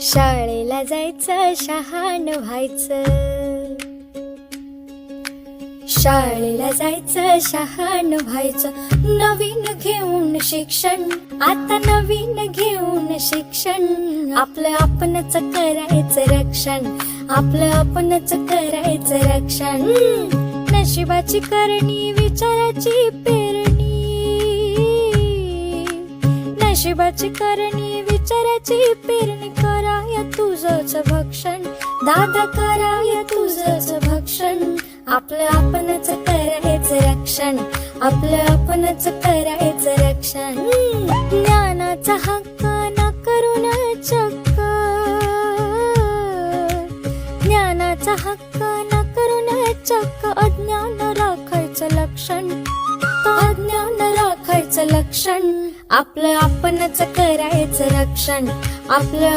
शाळेला जायचं, शहाण व्हायचं. शाळेला जायचं, शहाण व्हायचं. नवीन घेऊन शिक्षण, आता नवीन घेऊन शिक्षण. आपलं आपणच करायचं रक्षण, आपलं आपणच करायचं रक्षण. नशिबाची करणी, विचाराची पेरणी. नशिबाची करणी, विचाराची पेरणी. कराय तुझंच भक्षण, दादा कराय तुझंच भक्षण. आपलं आपणच करायचं रक्षण, आपलं आपणच करायचं रक्षण. ज्ञानाचा हक्क न करून चक्क, ज्ञानाचा हक्क न करून चक्क. अज्ञान राखायचं लक्षण, अज्ञान राखायचं लक्षण. आपलं आपणच करायचं रक्षण, आपलं